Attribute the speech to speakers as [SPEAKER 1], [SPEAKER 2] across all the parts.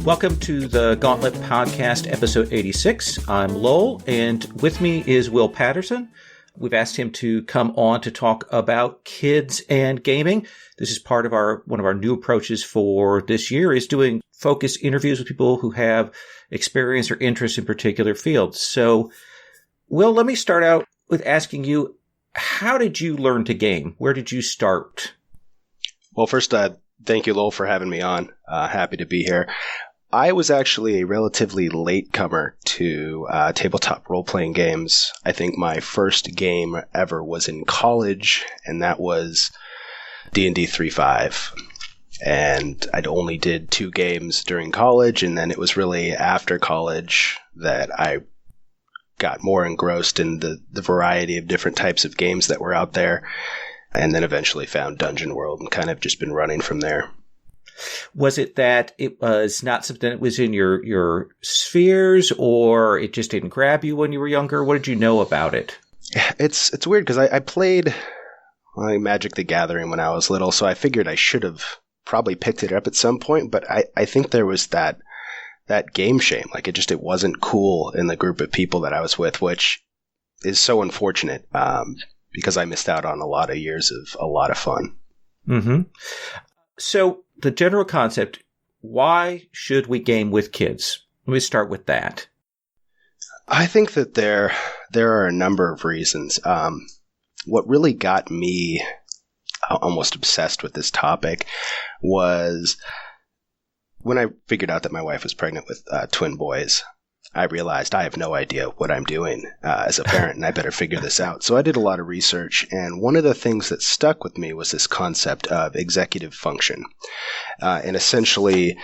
[SPEAKER 1] Welcome to the Gauntlet Podcast, episode 86. I'm Lowell, and with me is Will Patterson. We've asked him to come on to talk about kids and gaming. This is part of one of our new approaches for this year, is doing focus interviews with people who have experience or interest in particular fields. So, Will, let me start out with asking you, how did you learn to game? Where did you start?
[SPEAKER 2] Well, first, thank you, Lowell, for having me on. Happy to be here. I was actually a relatively late comer to tabletop role-playing games. I think my first game ever was in college, and that was D&D 3.5. And I'd only did 2 games during college, and then it was really after college that I got more engrossed in the variety of different types of games that were out there, and then eventually found Dungeon World and kind of just been running from there.
[SPEAKER 1] Was it that it was not something that was in your spheres, or it just didn't grab you when you were younger? What did you know about it?
[SPEAKER 2] It's weird because I played Magic the Gathering when I was little, so I figured I should have probably picked it up at some point, but I think there was that game shame. Like it wasn't cool in the group of people that I was with, which is so unfortunate because I missed out on a lot of years of a lot of fun.
[SPEAKER 1] Mm-hmm. So the general concept, why should we game with kids? Let me start with that.
[SPEAKER 2] I think that there are a number of reasons. What really got me almost obsessed with this topic was when I figured out that my wife was pregnant with twin boys. I realized I have no idea what I'm doing as a parent, and I better figure this out. So I did a lot of research, and one of the things that stuck with me was this concept of executive function. And essentially,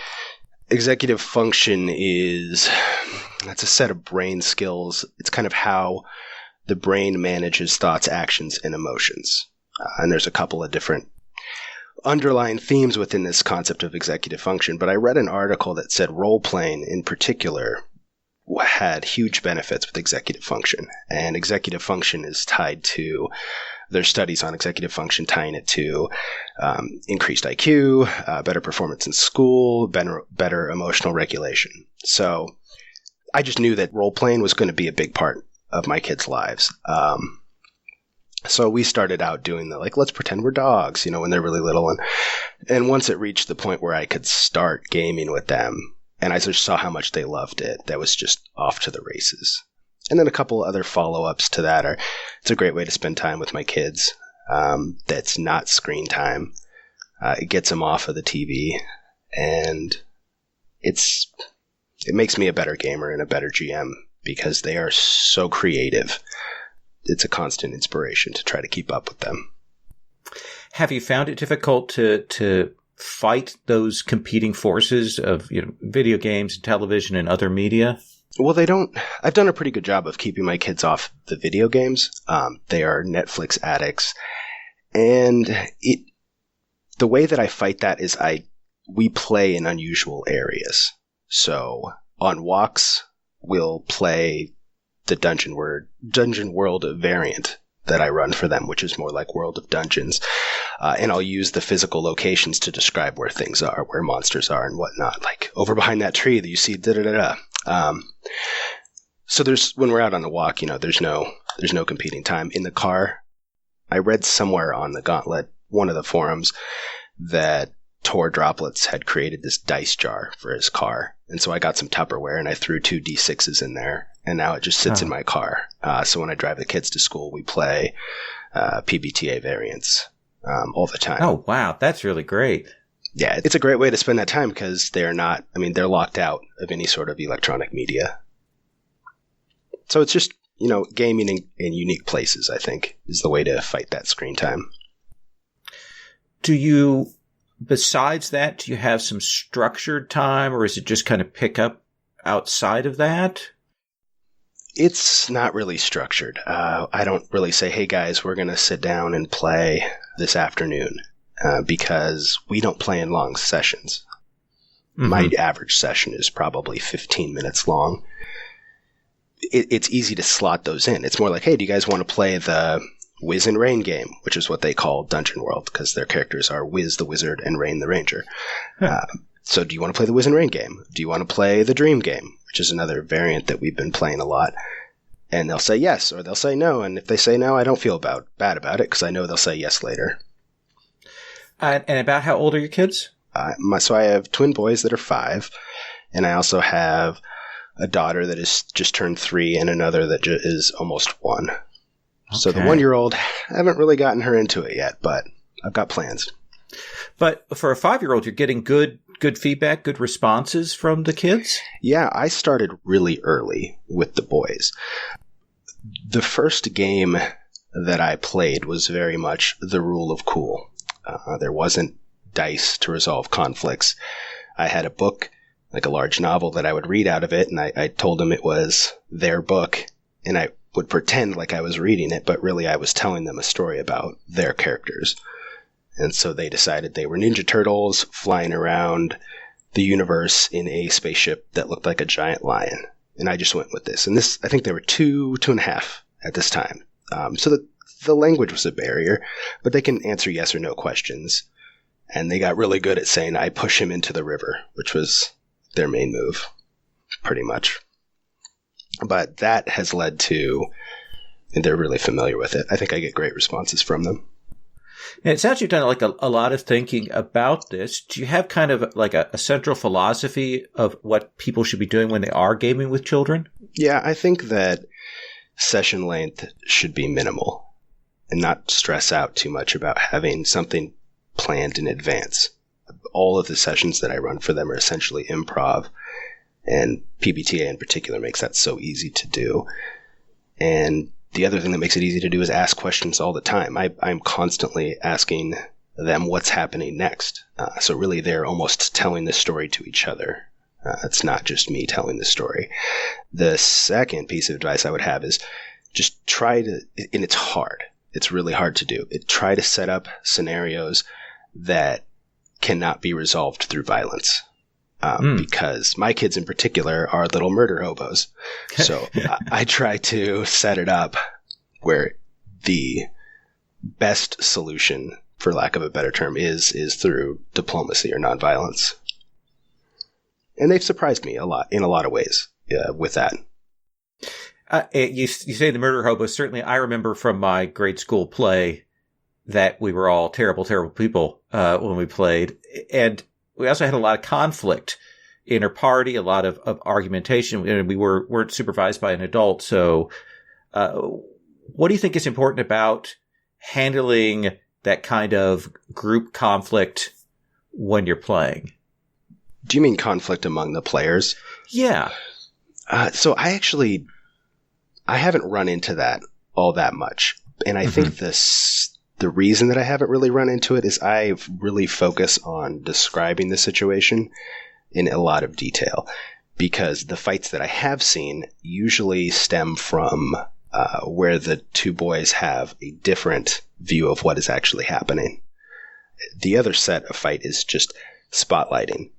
[SPEAKER 2] executive function that's a set of brain skills. It's kind of how the brain manages thoughts, actions, and emotions. And there's a couple of different underlying themes within this concept of executive function. But I read an article that said role-playing in particular had huge benefits with executive function. And executive function is tied to, there's studies on executive function tying it to increased IQ, better performance in school, better emotional regulation. So I just knew that role-playing was going to be a big part of my kids' lives. So we started out doing let's pretend we're dogs, when they're really little. And once it reached the point where I could start gaming with them, and I just saw how much they loved it, that was just off to the races. And then a couple other follow-ups to that are, it's a great way to spend time with my kids. That's not screen time. It gets them off of the TV, and it makes me a better gamer and a better GM because they are so creative. It's a constant inspiration to try to keep up with them.
[SPEAKER 1] Have you found it difficult to fight those competing forces of video games, television, and other media?
[SPEAKER 2] Well, I've done a pretty good job of keeping my kids off the video games. They are Netflix addicts. And the way that I fight that is we play in unusual areas. So on walks, we'll play the Dungeon World variant that I run for them, which is more like World of Dungeons. And I'll use the physical locations to describe where things are, where monsters are and whatnot. Like over behind that tree that you see, da-da-da-da. So when we're out on the walk, there's no competing time. In the car, I read somewhere on the Gauntlet, one of the forums, that Tor Droplets had created this dice jar for his car. And so I got some Tupperware and I threw 2 D6s in there. And now it just sits in my car. So when I drive the kids to school, we play PbtA variants all the time.
[SPEAKER 1] Oh, wow. That's really great.
[SPEAKER 2] Yeah, it's a great way to spend that time because they're locked out of any sort of electronic media. So it's just, gaming in unique places, I think, is the way to fight that screen time.
[SPEAKER 1] Besides that, do you have some structured time, or is it just kind of pick up outside of that?
[SPEAKER 2] It's not really structured. I don't really say, hey guys, we're going to sit down and play this afternoon because we don't play in long sessions. Mm-hmm. My average session is probably 15 minutes long. It's easy to slot those in. It's more like, hey, do you guys want to play the Wiz and Rain game, which is what they call Dungeon World because their characters are Wiz the Wizard and Rain the Ranger. So do you want to play the Wiz and Rain game? Do you want to play the Dream game, which is another variant that we've been playing a lot? And they'll say yes, or they'll say no. And if they say no, I don't feel bad about it because I know they'll say yes later.
[SPEAKER 1] And about how old are your kids?
[SPEAKER 2] So I have twin boys that are 5, and I also have a daughter that is just turned 3 and another that is almost 1. Okay. So the 1-year-old, I haven't really gotten her into it yet, but I've got plans.
[SPEAKER 1] But for a 5-year-old, you're getting good feedback, good responses from the kids?
[SPEAKER 2] Yeah, I started really early with the boys. The first game that I played was very much the rule of cool. There wasn't dice to resolve conflicts. I had a book, like a large novel, that I would read out of it, and I told them it was their book, and I would pretend like I was reading it, but really I was telling them a story about their characters. And so they decided they were Ninja Turtles flying around the universe in a spaceship that looked like a giant lion. And I just went with this. And this, I think they were 2.5 at this time. So the language was a barrier, but they can answer yes or no questions. And they got really good at saying, I push him into the river, which was their main move, pretty much. But that has led to, and they're really familiar with it. I think I get great responses from them.
[SPEAKER 1] And it sounds you've done like a lot of thinking about this. Do you have kind of like a central philosophy of what people should be doing when they are gaming with children?
[SPEAKER 2] Yeah, I think that session length should be minimal and not stress out too much about having something planned in advance. All of the sessions that I run for them are essentially improv, and PbtA in particular makes that so easy to do. And the other thing that makes it easy to do is ask questions all the time. I'm constantly asking them what's happening next. So really they're almost telling the story to each other. It's not just me telling the story. The second piece of advice I would have is just try to, and it's hard. It's really hard to do. Try to set up scenarios that cannot be resolved through violence. Because my kids in particular are little murder hobos. So I try to set it up where the best solution, for lack of a better term, is through diplomacy or nonviolence. And they've surprised me a lot in a lot of ways with that.
[SPEAKER 1] You say the murder hobos. Certainly, I remember from my grade school play that we were all terrible, terrible people when we played. And we also had a lot of conflict inter-party, a lot of argumentation, and we weren't supervised by an adult. So what do you think is important about handling that kind of group conflict when you're playing?
[SPEAKER 2] Do you mean conflict among the players?
[SPEAKER 1] Yeah.
[SPEAKER 2] So I haven't run into that all that much. And I think the reason that I haven't really run into it is I really focus on describing the situation in a lot of detail, because the fights that I have seen usually stem from where the two boys have a different view of what is actually happening. The other set of fight is just spotlighting.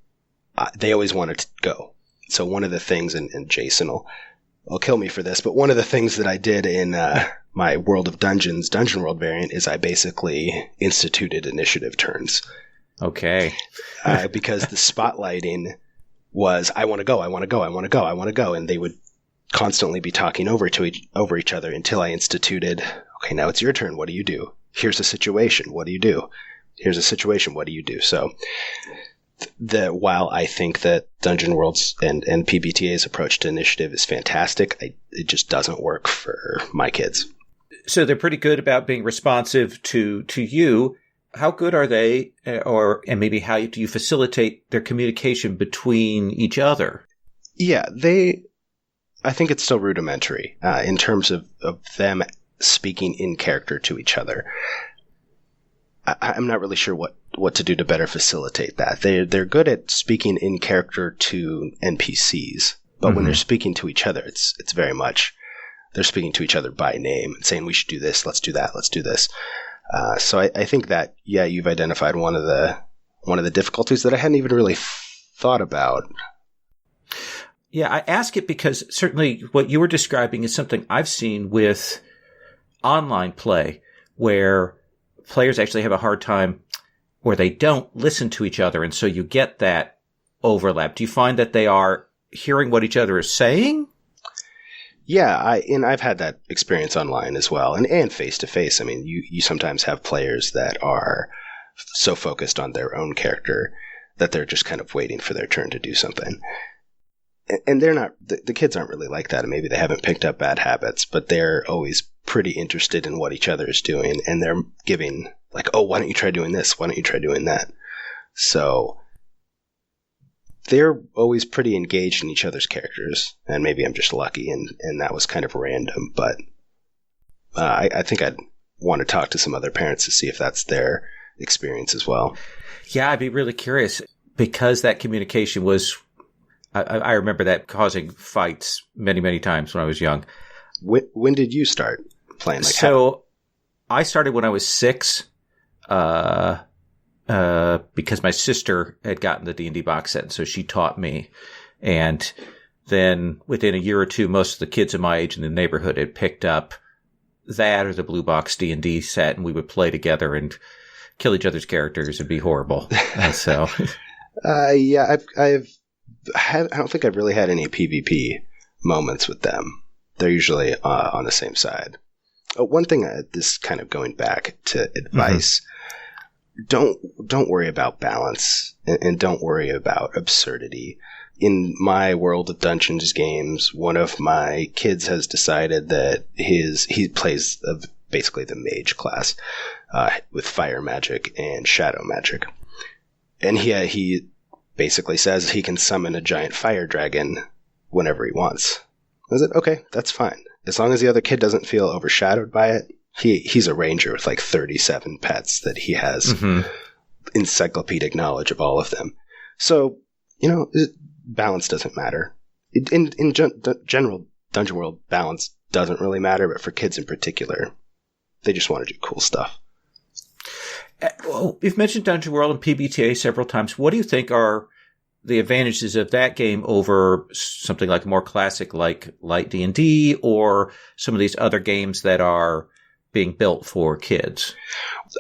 [SPEAKER 2] They always want to go. So one of the things, and Jason will kill me for this, but one of the things that I did in my World of Dungeons, Dungeon World variant, is I basically instituted initiative turns. Okay. Because the spotlighting was, I want to go, I want to go, I want to go, I want to go. And they would constantly be talking over each other until I instituted, okay, now it's your turn. What do you do? Here's a situation. What do you do? Here's a situation. What do you do? So while I think that Dungeon World's and PbtA's approach to initiative is fantastic, it just doesn't work for my kids.
[SPEAKER 1] So they're pretty good about being responsive to you. How good are they, and maybe how do you facilitate their communication between each other? Yeah,
[SPEAKER 2] I think it's still rudimentary in terms of them speaking in character to each other. I'm not really sure what to do to better facilitate that. They're good at speaking in character to NPCs, but when they're speaking to each other, it's very much they're speaking to each other by name and saying, we should do this, let's do that, let's do this. So I think that, yeah, you've identified one of the difficulties that I hadn't even really thought about.
[SPEAKER 1] Yeah, I ask it because certainly what you were describing is something I've seen with online play, where players actually have a hard time where they don't listen to each other. And so you get that overlap? Do you find that they are hearing what each other is saying?
[SPEAKER 2] Yeah, I've had that experience online as well, and face to face. I mean, you sometimes have players that are so focused on their own character that they're just kind of waiting for their turn to do something. And they're not, the kids aren't really like that, and maybe they haven't picked up bad habits, but they're always pretty interested in what each other is doing, and they're giving, like, oh, why don't you try doing this? Why don't you try doing that? So they're always pretty engaged in each other's characters, and maybe I'm just lucky, and that was kind of random, but I think I'd want to talk to some other parents to see if that's their experience as well.
[SPEAKER 1] Yeah, I'd be really curious, because that communication was, I remember that causing fights many, many times when I was young.
[SPEAKER 2] When did you start playing?
[SPEAKER 1] I started when I was 6, because my sister had gotten the D&D box set, and so she taught me. And then within a year or two, most of the kids of my age in the neighborhood had picked up that or the Blue Box D&D set, and we would play together and kill each other's characters and be horrible. So,
[SPEAKER 2] yeah, I don't think I've really had any PvP moments with them. They're usually on the same side. One thing, this kind of going back to advice, don't worry about balance, and don't worry about absurdity. In my world of Dungeons games, one of my kids has decided that he plays basically the mage class with fire magic and shadow magic. And he basically says he can summon a giant fire dragon whenever he wants. I said, okay, that's fine. As long as the other kid doesn't feel overshadowed by it. He's a ranger with like 37 pets that he has encyclopedic knowledge of all of them. So, balance doesn't matter. In general, Dungeon World, balance doesn't really matter, but for kids in particular, they just want to do cool stuff.
[SPEAKER 1] Well, you've mentioned Dungeon World and PbtA several times. What do you think are the advantages of that game over something like more classic, like light D&D, or some of these other games that are being built for kids?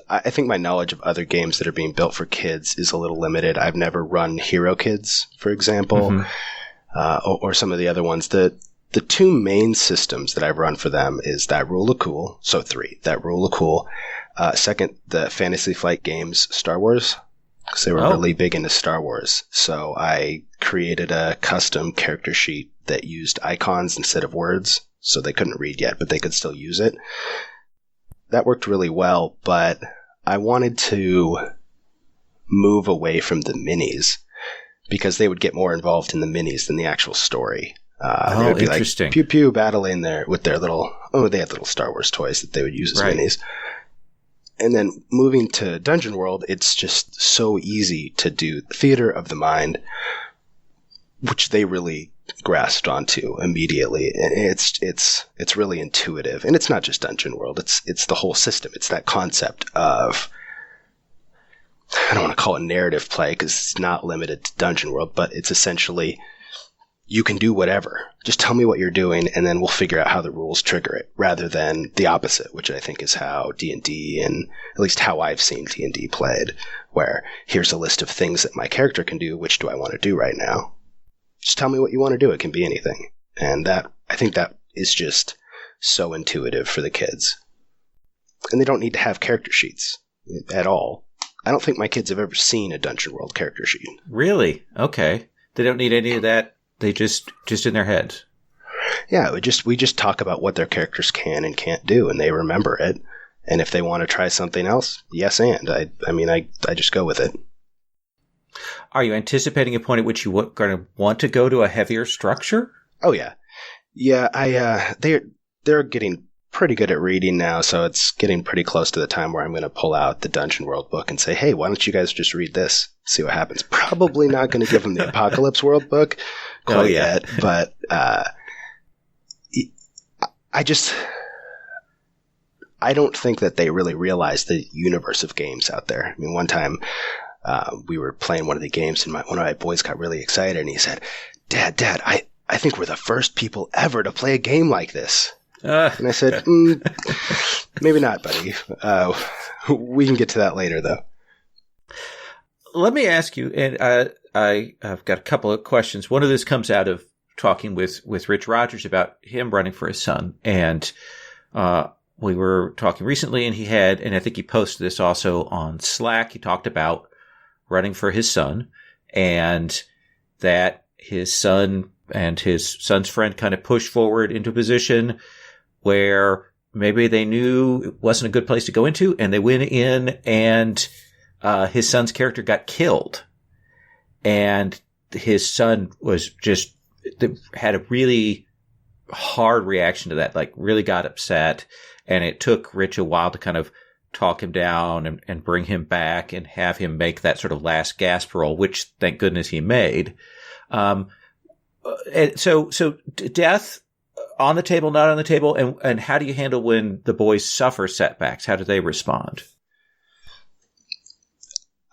[SPEAKER 2] I think my knowledge of other games that are being built for kids is a little limited. I've never run Hero Kids, for example, or some of the other ones. The two main systems that I've run for them is That Rule of Cool. So 3, That Rule of Cool. Second, the Fantasy Flight games Star Wars, because they were really big into Star Wars. So I created a custom character sheet that used icons instead of words, so they couldn't read yet, but they could still use it. That worked really well, but I wanted to move away from the minis, because they would get more involved in the minis than the actual story. They would be interesting. Like pew-pew battling there with their little, they had little Star Wars toys that they would use as minis. And then moving to Dungeon World, it's just so easy to do theater of the mind, which they really grasped onto immediately. It's really intuitive, and it's not just Dungeon World. It's the whole system. It's that concept of, I don't want to call it narrative play because it's not limited to Dungeon World, but it's essentially, you can do whatever. Just tell me what you're doing, and then we'll figure out how the rules trigger it, rather than the opposite, which I think is how D&D, and at least how I've seen D&D played, where here's a list of things that my character can do. Which do I want to do right now? Just tell me what you want to do. It can be anything. And I think that is just so intuitive for the kids. And they don't need to have character sheets at all. I don't think my kids have ever seen a Dungeon World character sheet.
[SPEAKER 1] Really? Okay. They don't need any of that. They just in their heads.
[SPEAKER 2] Yeah, we just talk about what their characters can and can't do, and they remember it. And if they want to try something else, yes, and I just go with it.
[SPEAKER 1] Are you anticipating a point at which you are going to want to go to a heavier structure?
[SPEAKER 2] Oh yeah, they're getting pretty good at reading now, so it's getting pretty close to the time where I'm going to pull out the Dungeon World book and say, hey, why don't you guys just read this? See what happens. Probably not going to give them the Apocalypse World book quite yet, but I don't think that they really realize the universe of games out there. I mean, one time we were playing one of the games, and one of my boys got really excited, and he said, Dad, I think we're the first people ever to play a game like this. And I said, maybe not, buddy. We can get to that later, though.
[SPEAKER 1] let me ask you, and I've got a couple of questions. One of this comes out of talking with Rich Rogers about him running for his son. And we were talking recently, and he had, and I think he posted this also on Slack, he talked about running for his son, and that his son and his son's friend kind of pushed forward into a position where maybe they knew it wasn't a good place to go into, and they went in, and his son's character got killed. And his son was just, had a really hard reaction to that, like really got upset. And it took Rich a while to kind of talk him down and bring him back and have him make that sort of last gasp roll, which thank goodness he made. And so death on the table, not on the table. And how do you handle when the boys suffer setbacks? How do they respond?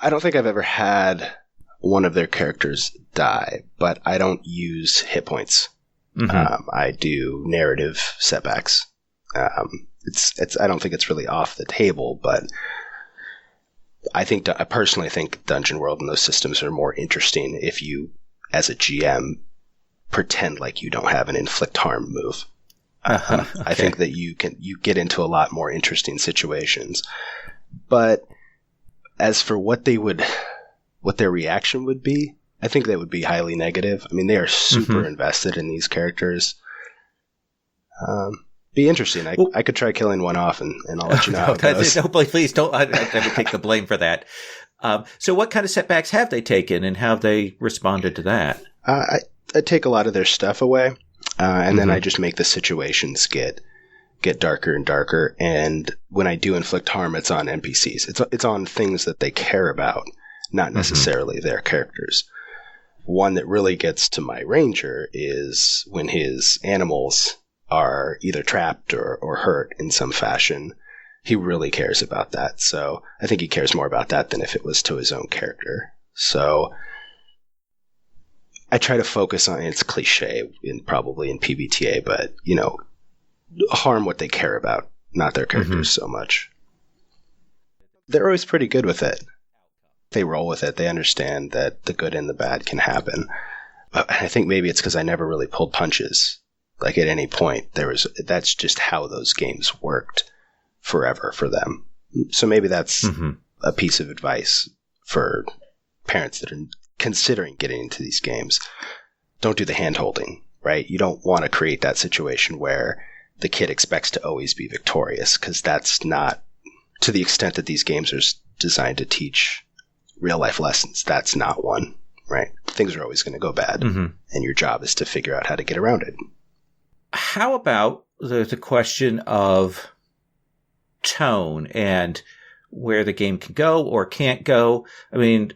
[SPEAKER 2] I don't think I've ever had one of their characters die, but I don't use hit points. Mm-hmm. I do narrative setbacks. I don't think it's really off the table, but I personally think Dungeon World and those systems are more interesting if you, as a GM, pretend like you don't have an inflict harm move. Okay. I think that you get into a lot more interesting situations. But as for what their reaction would be, I think that would be highly negative. I mean, they are super invested in these characters. Be interesting. I could try killing one off, and I'll let you know how it goes.
[SPEAKER 1] No, please don't. I never take the blame for that. So what kind of setbacks have they taken, and how have they responded to that?
[SPEAKER 2] I take a lot of their stuff away, and then I just make the situations get darker and darker. And when I do inflict harm, it's on NPCs. It's on things that they care about, not necessarily their characters. One that really gets to my ranger is when his animals are either trapped or hurt in some fashion. He really cares about that. So I think he cares more about that than if it was to his own character. So I try to focus on, it's cliche probably in PbtA, but harm what they care about, not their characters so much. They're always pretty good with it. They roll with it. They understand that the good and the bad can happen. But I think maybe it's because I never really pulled punches. Like at any point, that's just how those games worked forever for them. So maybe that's a piece of advice for parents that are considering getting into these games. Don't do the hand-holding, right? You don't want to create that situation where the kid expects to always be victorious, because that's not, to the extent that these games are designed to teach real-life lessons, that's not one, right? Things are always going to go bad, and your job is to figure out how to get around it.
[SPEAKER 1] How about the question of tone and where the game can go or can't go? I mean,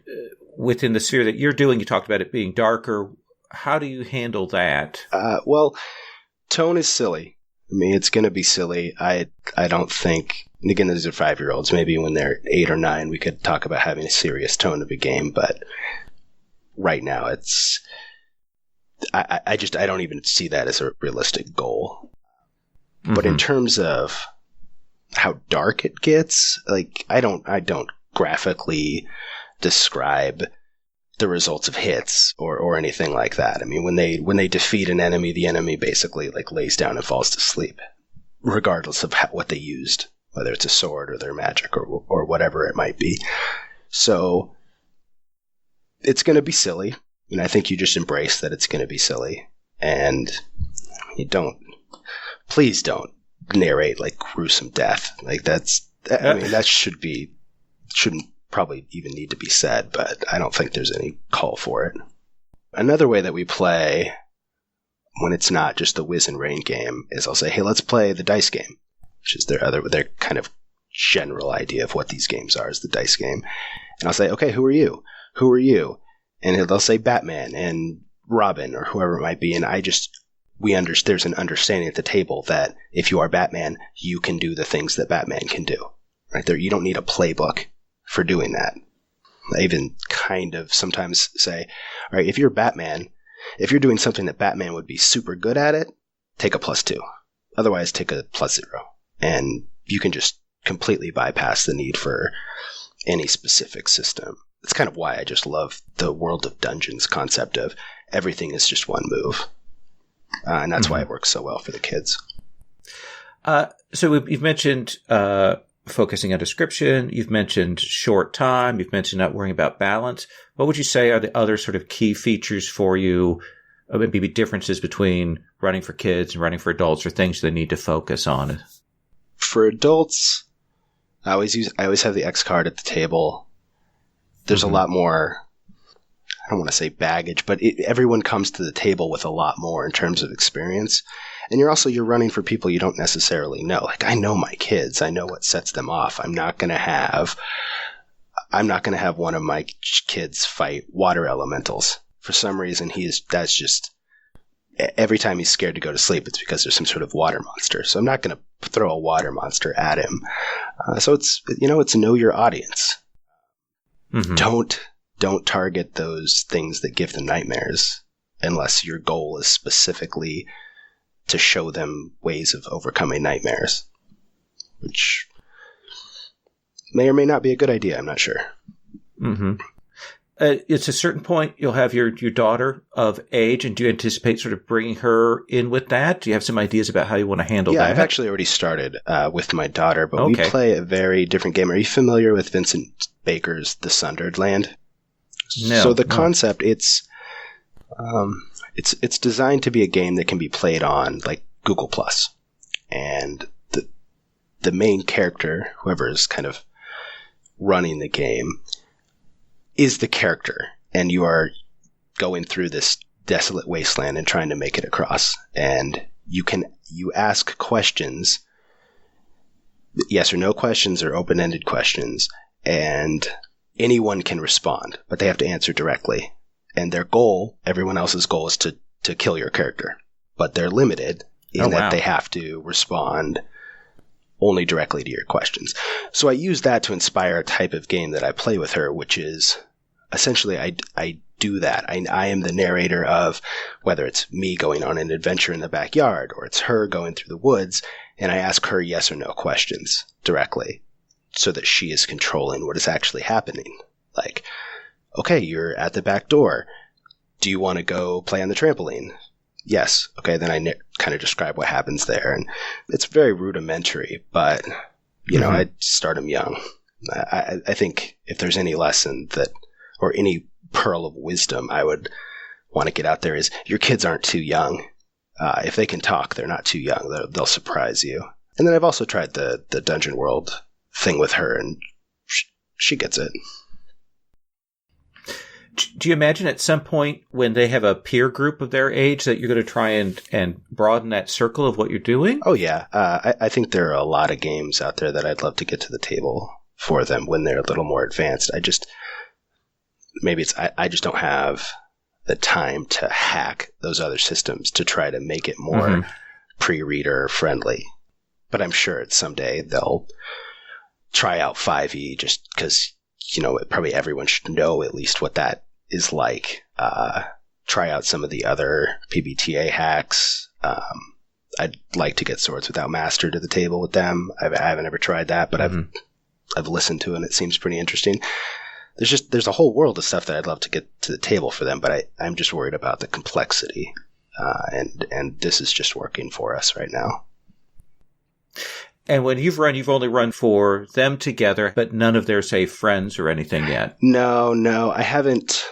[SPEAKER 1] within the sphere that you're doing, you talked about it being darker. How do you handle that?
[SPEAKER 2] Well, tone is silly. I mean, it's going to be silly. I don't think, and again, these are 5-year-olds. Maybe when they're 8 or 9, we could talk about having a serious tone of a game. But right now, I don't even see that as a realistic goal. But in terms of how dark it gets, like I don't graphically describe the results of hits or anything like that. I mean, when they defeat an enemy, the enemy basically like lays down and falls to sleep, regardless of what they used, whether it's a sword or their magic or whatever it might be. So it's going to be silly, and I think you just embrace that it's going to be silly, and please don't narrate like gruesome death. Like that shouldn't probably even need to be said, but I don't think there's any call for it. Another way that we play when it's not just the whiz and rain game is I'll say, hey, let's play the dice game, which is their kind of general idea of what these games are, is the dice game. And I'll say, okay, who are you? Who are you? And they'll say Batman and Robin or whoever it might be. And there's an understanding at the table that if you are Batman, you can do the things that Batman can do. Right there, you don't need a playbook for doing that. I even kind of sometimes say, all right, if you're Batman, if you're doing something that Batman would be super good at it, take a +2. Otherwise, take a +0. And you can just completely bypass the need for any specific system. it's kind of why I just love the World of Dungeons concept of everything is just one move. And that's why it works so well for the kids.
[SPEAKER 1] So you've mentioned focusing on description. You've mentioned short time. You've mentioned not worrying about balance. What would you say are the other sort of key features for you, maybe differences between running for kids and running for adults, or things they need to focus on?
[SPEAKER 2] For adults, I always have the X card at the table. There's a lot more, I don't want to say baggage, but everyone comes to the table with a lot more in terms of experience. And you're running for people you don't necessarily know. Like, I know my kids. I know what sets them off. I'm not going to have one of my kids fight water elementals. For some reason, that's just, every time he's scared to go to sleep, it's because there's some sort of water monster. So I'm not going to throw a water monster at him. So it's know your audience. Don't target those things that give them nightmares unless your goal is specifically to show them ways of overcoming nightmares, which may or may not be a good idea. I'm not sure.
[SPEAKER 1] It's a certain point you'll have your daughter of age, and do you anticipate sort of bringing her in with that? Do you have some ideas about how you want to handle that?
[SPEAKER 2] Yeah, I've actually already started with my daughter, but we play a very different game. Are you familiar with Vincent Baker's The Sundered Land?
[SPEAKER 1] No.
[SPEAKER 2] So the concept, it's designed to be a game that can be played on like Google Plus, and the main character, whoever is kind of running the game, is the character, and you are going through this desolate wasteland and trying to make it across. And you ask questions, yes or no questions or open-ended questions, and anyone can respond, but they have to answer directly. And their goal, everyone else's goal, is to kill your character. But they're limited in that they have to respond only directly to your questions. So I use that to inspire a type of game that I play with her, which is essentially I do that. I am the narrator of whether it's me going on an adventure in the backyard or it's her going through the woods, and I ask her yes or no questions directly so that she is controlling what is actually happening. Like, okay, you're at the back door. Do you want to go play on the trampoline? Yes. Okay, then I kind of describe what happens there. And it's very rudimentary, but, I start them young. I think if there's any lesson or any pearl of wisdom I would want to get out there is your kids aren't too young. If they can talk, they're not too young. They'll surprise you. And then I've also tried the Dungeon World thing with her, and she gets it.
[SPEAKER 1] Do you imagine at some point when they have a peer group of their age that you're going to try and broaden that circle of what you're doing?
[SPEAKER 2] Oh, yeah. I think there are a lot of games out there that I'd love to get to the table for them when they're a little more advanced. I just don't have the time to hack those other systems to try to make it more pre-reader friendly. But I'm sure someday they'll try out 5e just because, probably everyone should know at least what that is like. Try out some of the other PbtA hacks. I'd like to get Swords Without Master to the table with them. I haven't ever tried that, but I've listened to it and it seems pretty interesting. There's a whole world of stuff that I'd love to get to the table for them, but I'm just worried about the complexity. And this is just working for us right now.
[SPEAKER 1] And when you've only run for them together, but none of their, say, friends or anything yet.
[SPEAKER 2] No, I haven't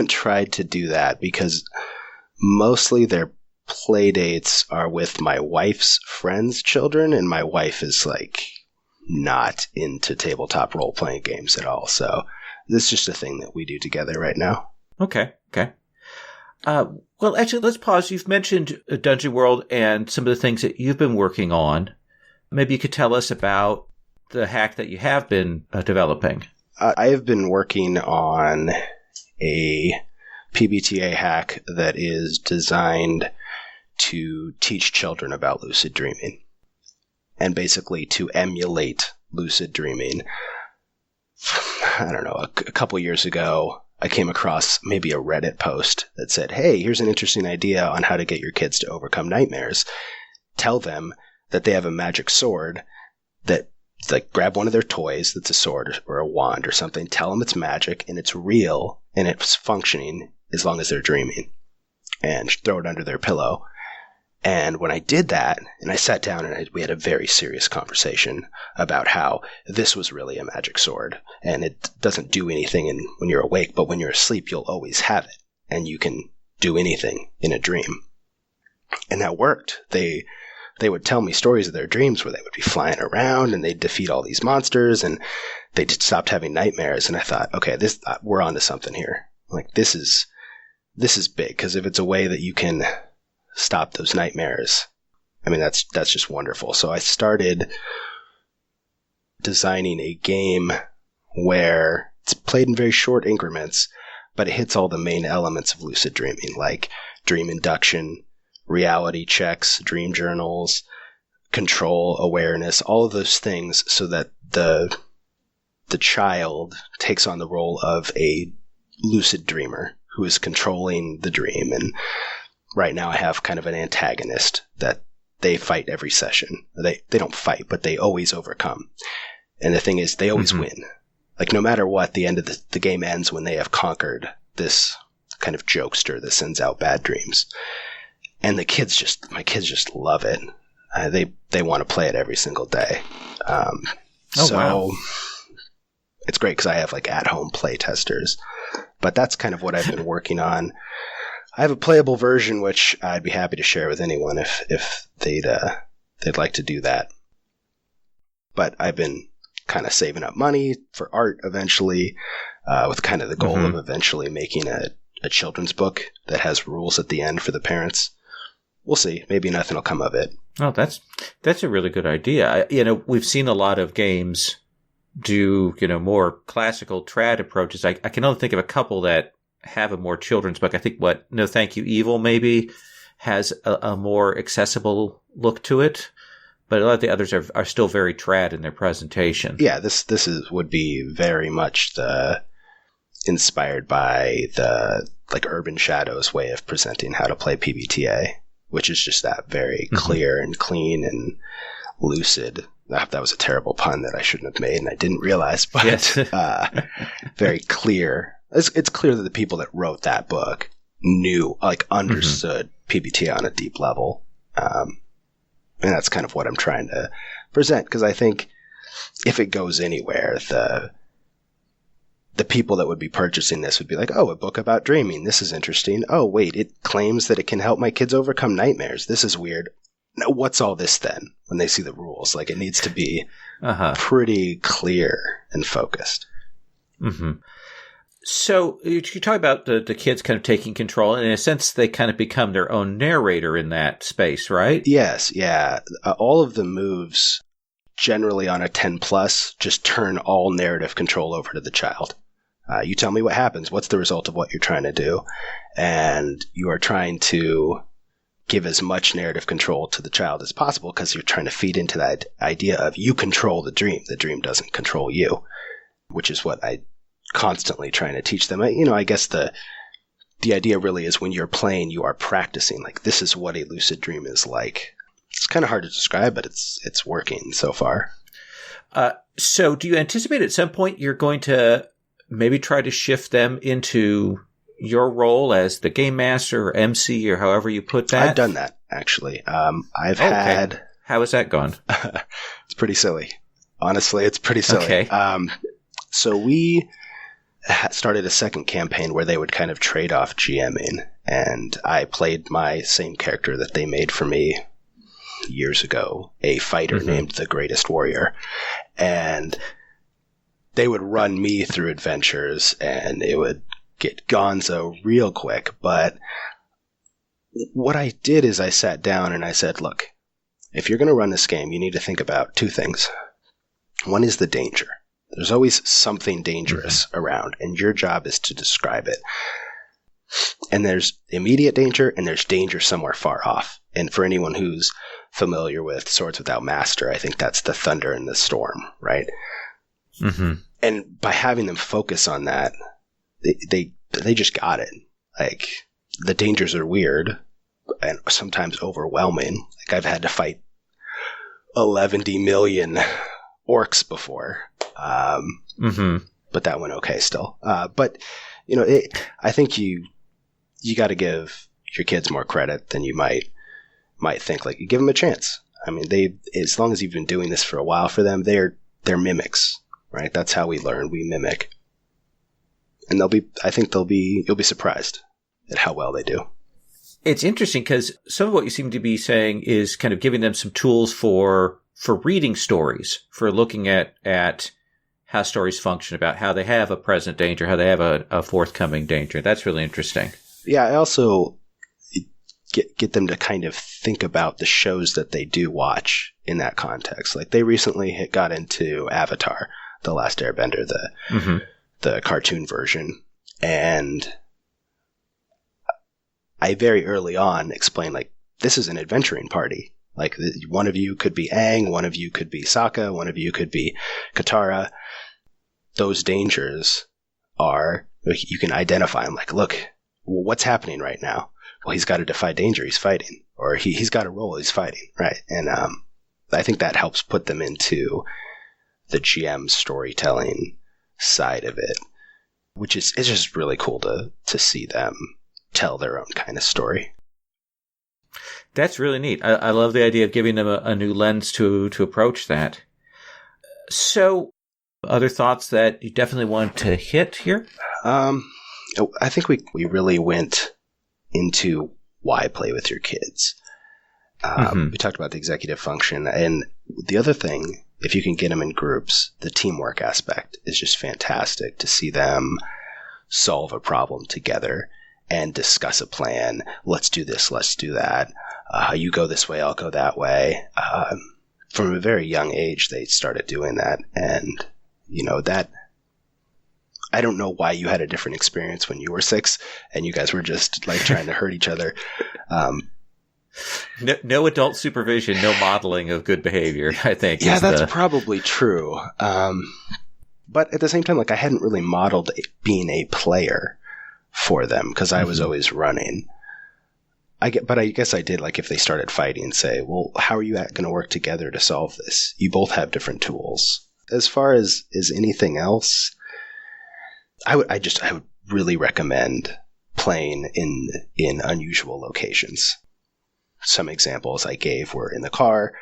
[SPEAKER 2] tried to do that because mostly their play dates are with my wife's friends' children, and my wife is like not into tabletop role-playing games at all. So this is just a thing that we do together right now.
[SPEAKER 1] Okay. Well, actually, let's pause. You've mentioned Dungeon World and some of the things that you've been working on. Maybe you could tell us about the hack that you have been developing.
[SPEAKER 2] I have been working on a PbtA hack that is designed to teach children about lucid dreaming and basically to emulate lucid dreaming. I don't know, a couple years ago, I came across maybe a Reddit post that said, hey, here's an interesting idea on how to get your kids to overcome nightmares. Tell them that they have a magic sword that like grab one of their toys that's a sword or a wand or something, tell them it's magic and it's real and it's functioning as long as they're dreaming, and throw it under their pillow. And when I did that, and I sat down and we had a very serious conversation about how this was really a magic sword, and it doesn't do anything when you're awake, but when you're asleep, you'll always have it, and you can do anything in a dream. And that worked. They would tell me stories of their dreams where they would be flying around and they'd defeat all these monsters, and they stopped having nightmares. And I thought, okay, we're onto something here. Like, this is big, because if it's a way that you can stop those nightmares, I mean, that's just wonderful. So I started designing a game where it's played in very short increments, but it hits all the main elements of lucid dreaming, like dream induction, reality checks, dream journals, control, awareness, all of those things, so that the child takes on the role of a lucid dreamer who is controlling the dream. And right now I have kind of an antagonist that they fight every session. They don't fight, but they always overcome. And the thing is, they always win. Like, no matter what, the end of the game ends when they have conquered this kind of jokester that sends out bad dreams. And my kids just love it. They want to play it every single day. Wow. It's great because I have like at-home play testers. But that's kind of what I've been working on. I have a playable version, which I'd be happy to share with anyone if they'd like to do that. But I've been kind of saving up money for art eventually, with kind of the goal of eventually making a children's book that has rules at the end for the parents. We'll see. Maybe nothing will come of it.
[SPEAKER 1] Oh, that's a really good idea. We've seen a lot of games do, more classical trad approaches. I can only think of a couple that have a more children's book. I think No Thank You Evil maybe has a more accessible look to it, but a lot of the others are still very trad in their presentation.
[SPEAKER 2] Yeah, this would be very much inspired by the like Urban Shadows way of presenting how to play PbtA, which is just that very clear and clean and lucid. That was a terrible pun that I shouldn't have made and I didn't realize, but yes. Very clear. It's clear that the people that wrote that book understood PbtA on a deep level. And that's kind of what I'm trying to present, because I think if it goes anywhere, the people that would be purchasing this would be like, oh, a book about dreaming. This is interesting. Oh, wait, it claims that it can help my kids overcome nightmares. This is weird. Now, what's all this then when they see the rules? Like, it needs to be pretty clear and focused.
[SPEAKER 1] Mm-hmm. So you talk about the kids kind of taking control, and in a sense, they kind of become their own narrator in that space, right?
[SPEAKER 2] Yes, yeah. All of the moves, generally on a 10 plus, just turn all narrative control over to the child. You tell me what happens. What's the result of what you're trying to do? And you are trying to give as much narrative control to the child as possible, because you're trying to feed into that idea of you control the dream. The dream doesn't control you, which is what I constantly trying to teach them. I guess the idea really is when you're playing, you are practicing. Like, this is what a lucid dream is like. It's kind of hard to describe, but it's working so far.
[SPEAKER 1] So do you anticipate at some point you're going to maybe try to shift them into your role as the game master or MC or however you put that?
[SPEAKER 2] I've done that, actually. Had...
[SPEAKER 1] How has that gone?
[SPEAKER 2] It's pretty silly. Honestly, it's pretty silly.
[SPEAKER 1] Okay.
[SPEAKER 2] So we started a second campaign where they would kind of trade off GMing, and I played my same character that they made for me years ago, a fighter named the Greatest Warrior, and they would run me through adventures, and it would get gonzo real quick. But what I did is I sat down and I said, look, if you're going to run this game, you need to think about two things. One is the danger. There's always something dangerous around, and your job is to describe it. And there's immediate danger, and there's danger somewhere far off. And for anyone who's familiar with Swords Without Master, I think that's the thunder and the storm, right? Mm-hmm. And by having them focus on that, they just got it. Like, the dangers are weird and sometimes overwhelming. Like, I've had to fight 11 million orcs before. But that went okay still. But, I think you got to give your kids more credit than you might think. Like, you give them a chance. I mean, as long as you've been doing this for a while for them, they're mimics, right? That's how we learn. We mimic. And you'll be surprised at how well they do.
[SPEAKER 1] It's interesting because some of what you seem to be saying is kind of giving them some tools for reading stories, for looking at how stories function, about how they have a present danger, how they have a forthcoming danger. That's really interesting. Yeah,
[SPEAKER 2] I also get them to kind of think about the shows that they do watch in that context. Like, they recently got into Avatar, The Last Airbender, the cartoon version. And I very early on explained, like, this is an adventuring party. Like, one of you could be Aang, one of you could be Sokka, one of you could be Katara. Those dangers are, you can identify them. Like, look, what's happening right now? Well, he's got to defy danger. He's fighting. Or he's got a role. He's fighting. Right. And I think that helps put them into the GM storytelling side of it, which is, it's just really cool to see them tell their own kind of story.
[SPEAKER 1] That's really neat. I love the idea of giving them a new lens to approach that. So, other thoughts that you definitely want to hit here?
[SPEAKER 2] I think we really went into why play with your kids. We talked about the executive function. And the other thing, if you can get them in groups, the teamwork aspect is just fantastic to see them solve a problem together and discuss a plan. Let's do this, let's do that. You go this way, I'll go that way. From a very young age, they started doing that. And, that, I don't know why you had a different experience when you were 6 and you guys were just like trying to hurt each other.
[SPEAKER 1] No adult supervision, no modeling of good behavior, I think.
[SPEAKER 2] Yeah, that's probably true. But at the same time, like, I hadn't really modeled being a player for them because I was always running. But I guess I did, like, if they started fighting, say, well, how are you going to work together to solve this? You both have different tools. As far as anything else, I would really recommend playing in unusual locations. Some examples I gave were in the car,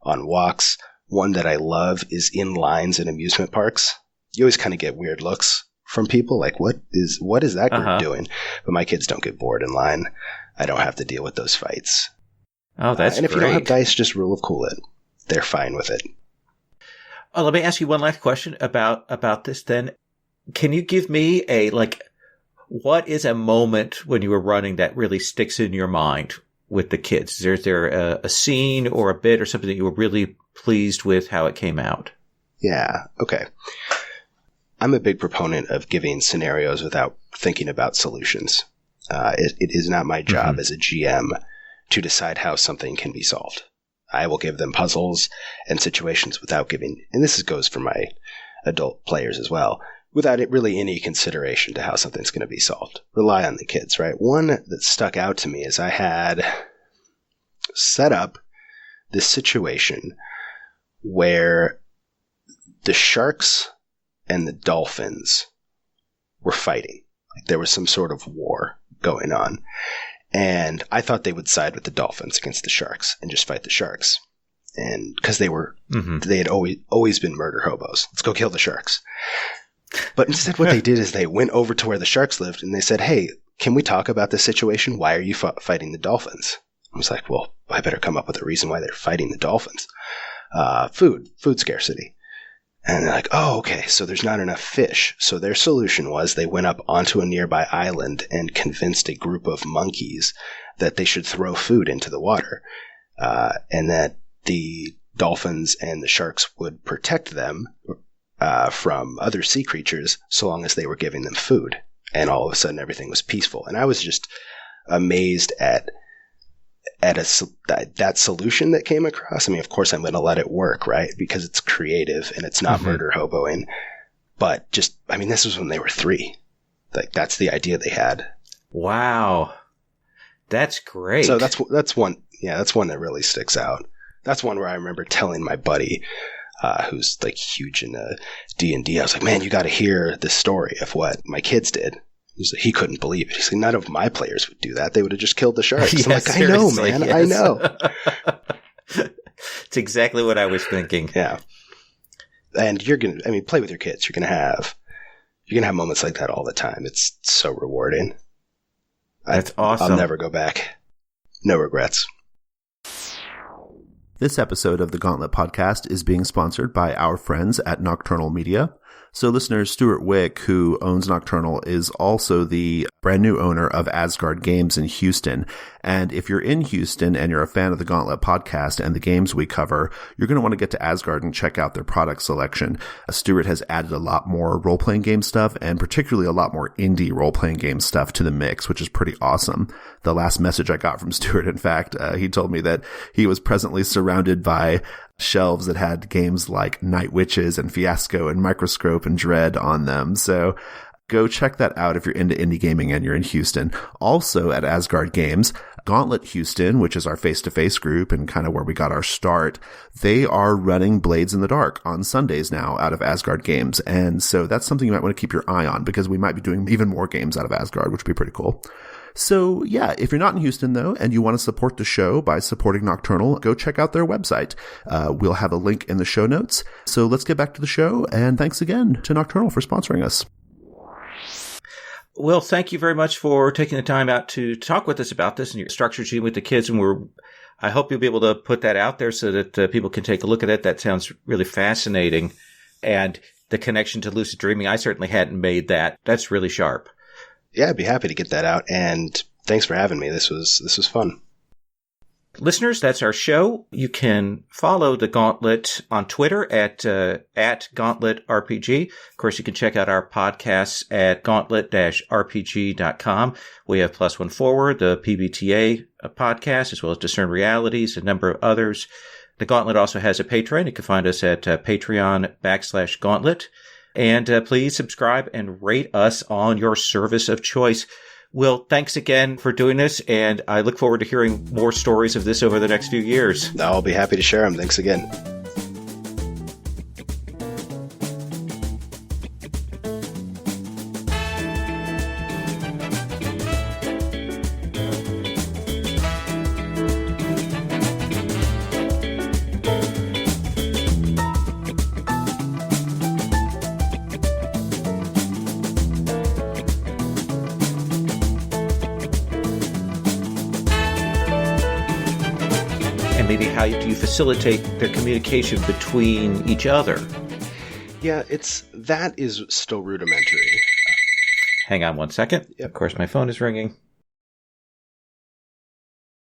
[SPEAKER 2] on walks. One that I love is in lines in amusement parks. You always kind of get weird looks from people, like, what is that group doing? But my kids don't get bored in line. I don't have to deal with those fights.
[SPEAKER 1] Oh, that's
[SPEAKER 2] and
[SPEAKER 1] great.
[SPEAKER 2] If you don't have dice, just rule of cool it. They're fine with it.
[SPEAKER 1] Oh, let me ask you one last question about this then. Can you give me what is a moment when you were running that really sticks in your mind with the kids? Is there a scene or a bit or something that you were really pleased with how it came out?
[SPEAKER 2] Yeah. Okay. I'm a big proponent of giving scenarios without thinking about solutions. It is not my job as a GM to decide how something can be solved. I will give them puzzles and situations without giving, and this goes for my adult players as well, without really any consideration to how something's going to be solved. Rely on the kids, right? One that stuck out to me is I had set up this situation where the sharks and the dolphins were fighting. Like, there was some sort of war going on. And I thought they would side with the dolphins against the sharks and just fight the sharks. And because they had always been murder hobos. Let's go kill the sharks. But instead what they did is they went over to where the sharks lived and they said, hey, can we talk about this situation? Why are you fighting the dolphins? I was like, well, I better come up with a reason why they're fighting the dolphins. Food scarcity. And they're like, oh, okay, so there's not enough fish. So their solution was they went up onto a nearby island and convinced a group of monkeys that they should throw food into the water, and that the dolphins and the sharks would protect them from other sea creatures so long as they were giving them food. And all of a sudden everything was peaceful. And I was just amazed at that solution that came across. I mean, of course, I'm going to let it work, right? Because it's creative and it's not murder hoboing. But this was when they were 3. Like, that's the idea they had.
[SPEAKER 1] Wow, that's great.
[SPEAKER 2] So that's one. Yeah, that's one that really sticks out. That's one where I remember telling my buddy, who's like huge in D&D. I was like, man, you got to hear the story of what my kids did. He's like, he couldn't believe it. He's like, none of my players would do that. They would have just killed the sharks.
[SPEAKER 1] Yes,
[SPEAKER 2] I'm like, I know, man.
[SPEAKER 1] yes.
[SPEAKER 2] I know.
[SPEAKER 1] It's exactly what I was thinking.
[SPEAKER 2] Yeah. And play with your kids. You're going to have moments like that all the time. It's so rewarding.
[SPEAKER 1] That's awesome.
[SPEAKER 2] I'll never go back. No regrets.
[SPEAKER 3] This episode of the Gauntlet Podcast is being sponsored by our friends at Nocturnal Media. So listeners, Stuart Wick, who owns Nocturnal, is also the brand new owner of Asgard Games in Houston. And if you're in Houston and you're a fan of the Gauntlet Podcast and the games we cover, you're going to want to get to Asgard and check out their product selection. Stuart has added a lot more role-playing game stuff and particularly a lot more indie role-playing game stuff to the mix, which is pretty awesome. The last message I got from Stuart, in fact, he told me that he was presently surrounded by shelves that had games like Night Witches and Fiasco and Microscope and Dread on them. So go check that out if you're into indie gaming and you're in Houston. Also at Asgard Games, Gauntlet Houston, which is our face-to-face group and kind of where we got our start, they are running Blades in the Dark on Sundays now out of Asgard Games. And so that's something you might want to keep your eye on because we might be doing even more games out of Asgard, which would be pretty cool. So yeah, if you're not in Houston though, and you want to support the show by supporting Nocturnal, go check out their website. We'll have a link in the show notes. So let's get back to the show. And thanks again to Nocturnal for sponsoring us.
[SPEAKER 1] Will, thank you very much for taking the time out to talk with us about this and your strategy with the kids. And I hope you'll be able to put that out there so that people can take a look at it. That sounds really fascinating. And the connection to lucid dreaming, I certainly hadn't made that. That's really sharp.
[SPEAKER 2] Yeah, I'd be happy to get that out. And thanks for having me. This was fun.
[SPEAKER 1] Listeners, that's our show. You can follow the Gauntlet on Twitter at Gauntlet RPG. Of course, you can check out our podcasts at gauntlet-rpg.com. We have Plus One Forward, the PbtA podcast, as well as Discern Realities, a number of others. The Gauntlet also has a Patreon. You can find us at Patreon.com/Gauntlet. And please subscribe and rate us on your service of choice. Will, thanks again for doing this, and I look forward to hearing more stories of this over the next few years.
[SPEAKER 2] I'll be happy to share them. Thanks again.
[SPEAKER 1] Maybe how do you facilitate their communication between each other?
[SPEAKER 2] Yeah, that is still rudimentary.
[SPEAKER 1] Hang on one second.
[SPEAKER 2] Yep.
[SPEAKER 1] Of course, my phone is ringing.